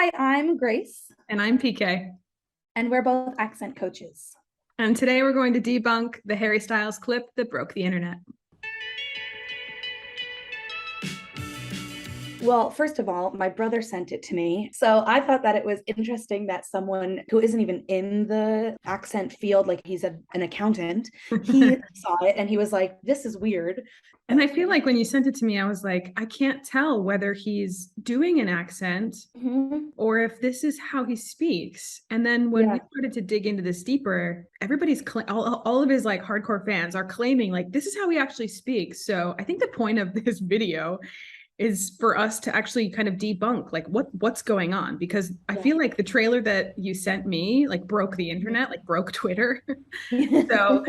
Hi, I'm Grace, And I'm PK. and we're both accent coaches. And today we're going to debunk the Harry Styles clip that broke the internet. Well, first of all, my brother sent it to me. So I thought that it was interesting that someone who isn't even in the accent field, like he's an accountant, he saw it and he was like, this is weird. And I feel like when you sent it to me, I was like, I can't tell whether he's doing an accent or if this is how he speaks. And then when we started to dig into this deeper, everybody's all of his like hardcore fans are claiming like this is how he actually speaks. So I think the point of this video is for us to actually kind of debunk like what's going on, because I feel like the trailer that you sent me like broke the internet, like broke Twitter. So,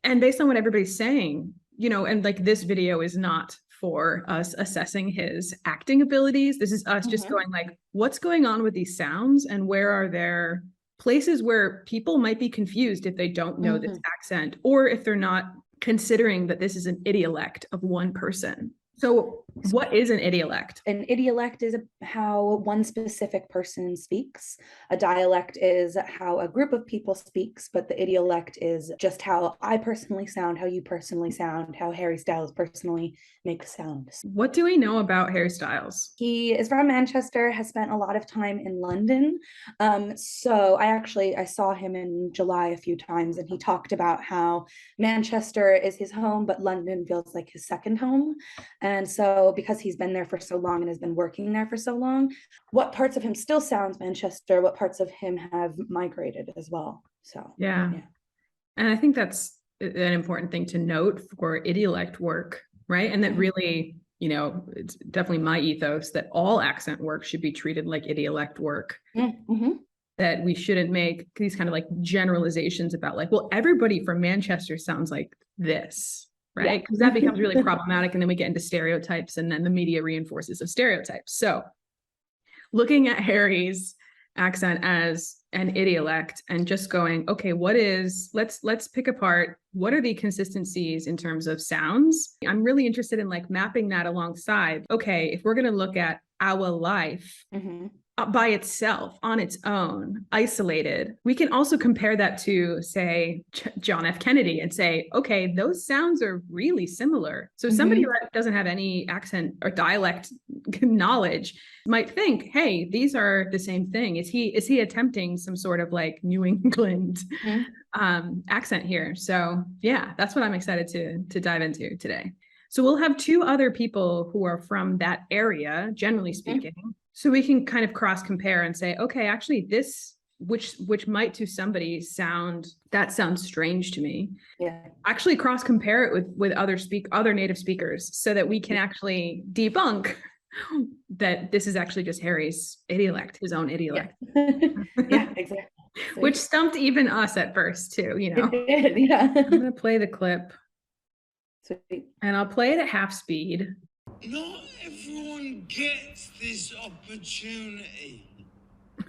and based on what everybody's saying, and like this video is not for us assessing his acting abilities. This is us just going like, what's going on with these sounds and where are there places where people might be confused if they don't know this accent, or if they're not considering that this is an idiolect of one person. So what is an idiolect? An idiolect is how one specific person speaks. A dialect is how a group of people speaks, but the idiolect is just how I personally sound, how you personally sound, how Harry Styles personally makes sounds. What do we know about Harry Styles? He is from Manchester, has spent a lot of time in London. So I saw him in July a few times, and he talked about how Manchester is his home, but London feels like his second home. And so because he's been there for so long and has been working there for so long, what parts of him still sounds Manchester, what parts of him have migrated as well. So yeah. And I think that's an important thing to note for idiolect work, right? And that really, it's definitely my ethos that all accent work should be treated like idiolect work. That we shouldn't make these kind of like generalizations about like, well, everybody from Manchester sounds like this, right? Because that becomes really problematic. And then we get into stereotypes, and then the media reinforces those stereotypes. So looking at Harry's accent as an idiolect and just going, okay, let's pick apart what are the consistencies in terms of sounds. I'm really interested in like mapping that alongside, okay, if we're going to look at our life by itself, on its own, isolated, we can also compare that to, say, John F. Kennedy and say, okay, those sounds are really similar. So somebody who doesn't have any accent or dialect knowledge might think, hey, these are the same thing. Is he attempting some sort of like New England accent here? So yeah, that's what I'm excited to dive into today. So we'll have two other people who are from that area, generally speaking. So we can kind of cross compare and say, okay, actually this, which might to somebody sounds strange to me. Actually cross compare it with other native speakers so that we can actually debunk that this is actually just Harry's idiolect, his own idiolect. Yeah, exactly. Which stumped even us at first too, It did, I'm gonna play the clip. Sweet. And I'll play it at half speed. Not everyone gets this opportunity.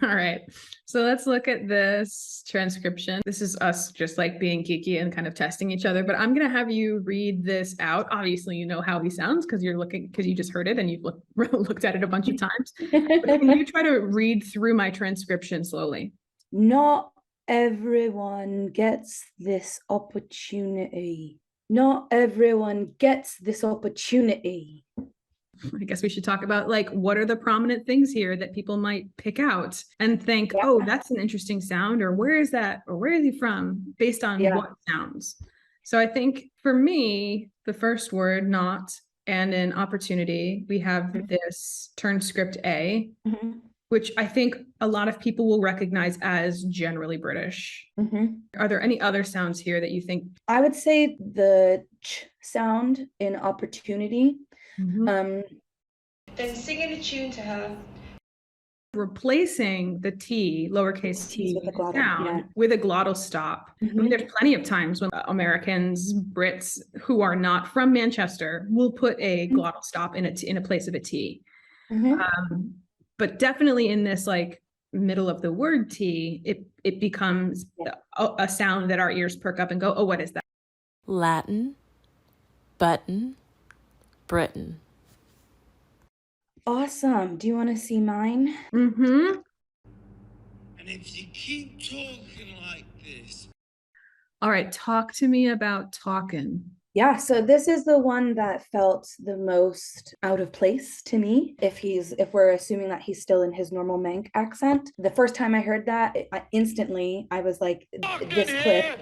All right. So let's look at this transcription. This is us just like being geeky and kind of testing each other, but I'm going to have you read this out. Obviously, you know how he sounds because you just heard it and you've looked at it a bunch of times. But can you try to read through my transcription slowly? Not everyone gets this opportunity. Not everyone gets this opportunity. I guess we should talk about like what are the prominent things here that people might pick out and think, oh, that's an interesting sound, or where is that, or where is he from, based on what sounds. So I think for me, the first word, not, and in opportunity, we have this turn script A, which I think a lot of people will recognize as generally British. Are there any other sounds here that you think? I would say the ch sound in opportunity. Then singing a tune to her. Replacing the T, lowercase t, with a glottal, sound with a glottal stop. I mean, there's plenty of times when Americans, Brits who are not from Manchester will put a glottal stop in a place of a T. But definitely in this like middle of the word T, it becomes a sound that our ears perk up and go, oh, what is that? Latin, button, Britain. Awesome. Do you want to see mine? Mm-hmm. And if you keep talking like this, All right, talk to me about talking. Yeah, so this is the one that felt the most out of place to me. If we're assuming that he's still in his normal Manc accent. The first time I heard that, instantly I was like, this clip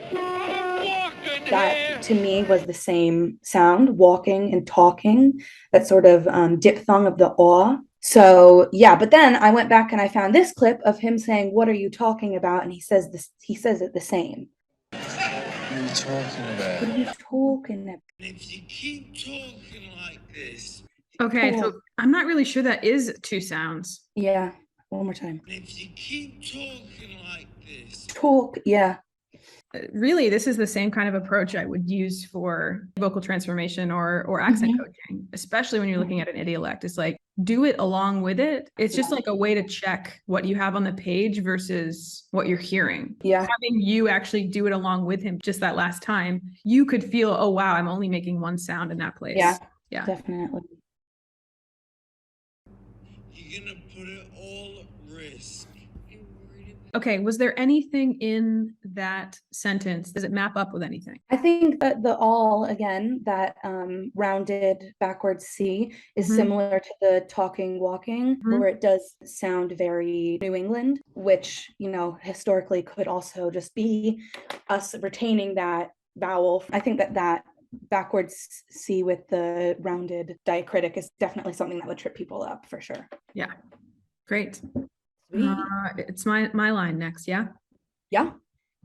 that to me was the same sound, walking and talking, that sort of diphthong of the awe. So yeah, but then I went back and I found this clip of him saying, "What are you talking about?" And he says this. He says it the same. what are you talking about? What are you talking about? And if you keep talking like this, Okay, so I'm not really sure that is two sounds. Yeah, one more time. and if you keep talking like this, Talk, yeah. Really, this is the same kind of approach I would use for vocal transformation or accent coaching, especially when you're looking at an idiolect. It's like, do it along with it. It's just like a way to check what you have on the page versus what you're hearing. Yeah. Having you actually do it along with him just that last time, you could feel, oh, wow, I'm only making one sound in that place. Yeah, definitely. you're gonna put it all at risk. Okay, was there anything in that sentence? Does it map up with anything? I think that the all, again, that rounded backwards C is similar to the talking, walking, where it does sound very New England, which, you know, historically could also just be us retaining that vowel. I think that backwards C with the rounded diacritic is definitely something that would trip people up for sure. Yeah, great. Sweet. It's my line next, yeah? Yeah.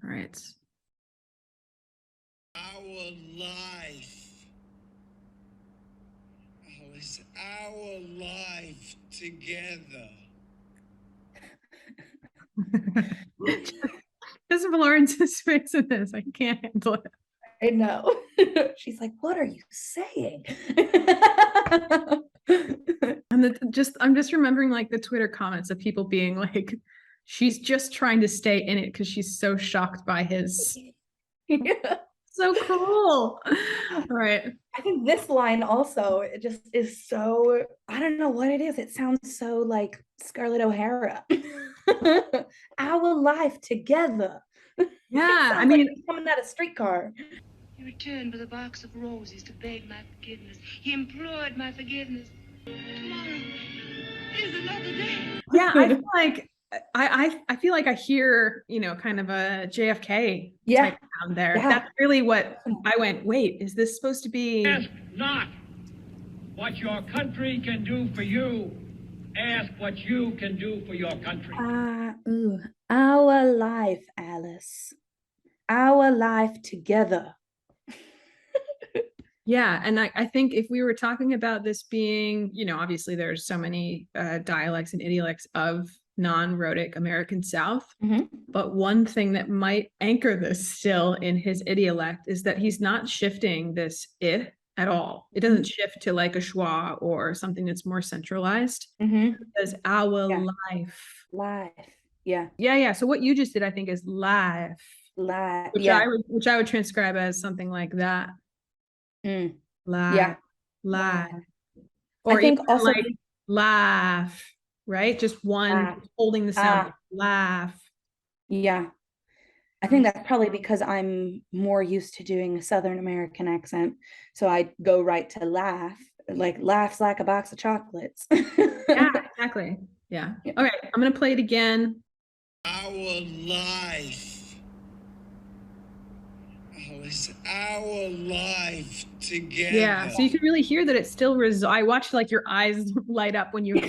All right. Our life. Oh, it's our life together. This is Florence's face in this. I can't handle it. I know. She's like, what are you saying? I'm just remembering like the Twitter comments of people being like, she's just trying to stay in it because she's so shocked by his. Yeah. So cool. All right. I think this line also, it just is so, I don't know what it is. It sounds so like Scarlett O'Hara. Our life together. Yeah, I Sounds mean, like he's coming out of streetcar. He returned with a box of roses to beg my forgiveness. He implored my forgiveness. Tomorrow is another day. yeah, I feel like I feel like I hear, you know, kind of a JFK Yeah. type sound there. Yeah. That's really what I went, wait, is this supposed to be? Ask not what your country can do for you. Ask what you can do for your country. Our life, Alice. Our life together. Yeah, and I think if we were talking about this being, you know, obviously there's so many dialects and idiolects of non-rhotic American South, but one thing that might anchor this still in his idiolect is that he's not shifting this "it" at all. It doesn't shift to like a schwa or something that's more centralized. It says our life. Yeah. Yeah. So what you just did, I think, is life, which I would transcribe as something like that. Laugh, laugh, or I think even also like laugh, right? Just one holding the sound, laugh. Yeah, I think that's probably because I'm more used to doing a Southern American accent, so I go right to laugh, like laughs like a box of chocolates. Yeah, exactly. Yeah. Okay, I'm gonna play it again. Our life. Oh, it's our life together. Yeah, so you can really hear that it's still I watched like your eyes light up when you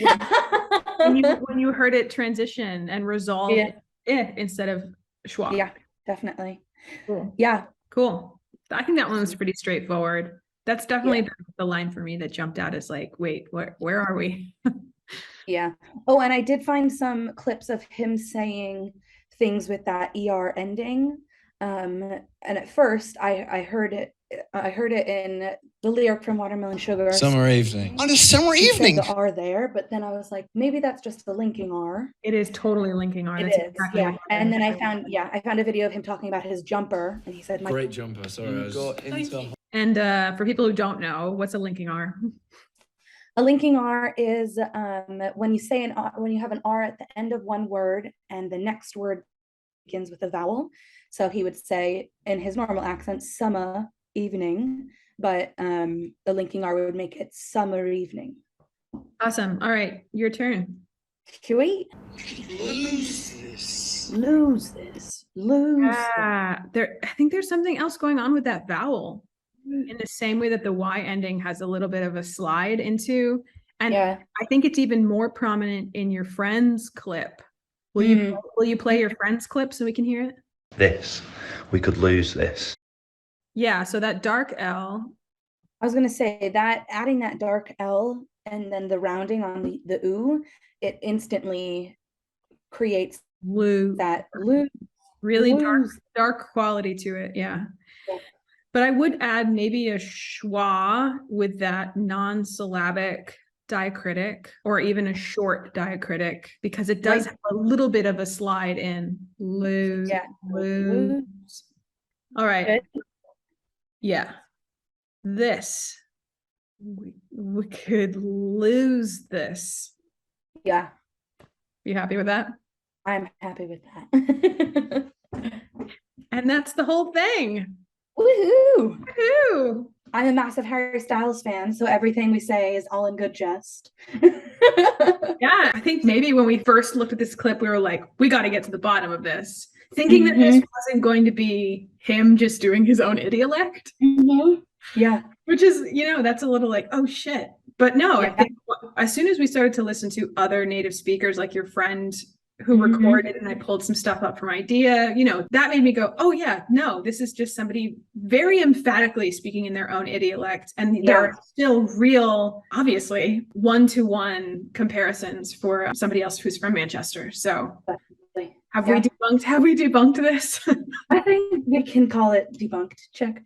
when you heard it transition and resolve it instead of schwa. Yeah, definitely. Cool. Yeah. Cool. I think that one was pretty straightforward. That's definitely the line for me that jumped out as like, wait, where are we? Yeah. Oh, and I did find some clips of him saying things with that ER ending. And at first I heard it in the lyric from Watermelon Sugar. Summer evening. On a summer evening. The R there, but then I was like, maybe that's just the linking R. It is totally linking R. It That's is, exactly yeah. And then I found a video of him talking about his jumper, and he said, Great jumper. Sorry, I got into. And for people who don't know, what's a linking R? A linking R is when you say an R, when you have an R at the end of one word and the next word begins with a vowel. So he would say in his normal accent, summer evening, but the linking R would make it summer evening. Awesome. All right, your turn. Huey, Lose this. lose this, lose this. I think there's something else going on with that vowel in the same way that the Y ending has a little bit of a slide into, and Yeah. I think it's even more prominent in your friend's clip. Will you play your friend's clip so we can hear it? This. We could lose this. Yeah, so that dark L. I was gonna say that adding that dark L and then the rounding on the oo, it instantly creates Lose. that lose. Really lose. dark quality to it, yeah. Yeah. But I would add maybe a schwa with that non-syllabic diacritic, or even a short diacritic, because it does Right. have a little bit of a slide in. Lose, Yeah. lose. All right. Good. Yeah. This. We could lose this. Yeah, You happy with that? I'm happy with that. And that's the whole thing. Woohoo! Woohoo! I'm a massive Harry Styles fan, so everything we say is all in good jest. Yeah, I think maybe when we first looked at this clip, we were like, we got to get to the bottom of this. Thinking that this wasn't going to be him just doing his own idiolect. Yeah. Which is, that's a little like, oh shit. But no, Yeah. I think as soon as we started to listen to other native speakers, like your friend who recorded, and I pulled some stuff up from Idea, that made me go, oh yeah, no, this is just somebody very emphatically speaking in their own idiolect. And there are still real, obviously, one-to-one comparisons for somebody else who's from Manchester. So have we debunked this? I think we can call it debunked. Check.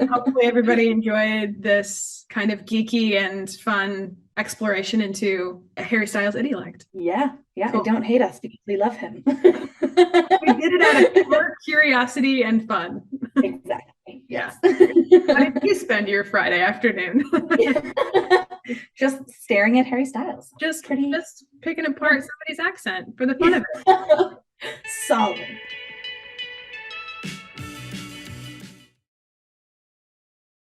Hopefully everybody enjoyed this kind of geeky and fun exploration into a Harry Styles idiolect. Yeah. Cool. And don't hate us because we love him. We did it out of pure curiosity and fun. Exactly. Yes. How did you spend your Friday afternoon? Just staring at Harry Styles. Just picking apart somebody's accent for the fun of it. Solid.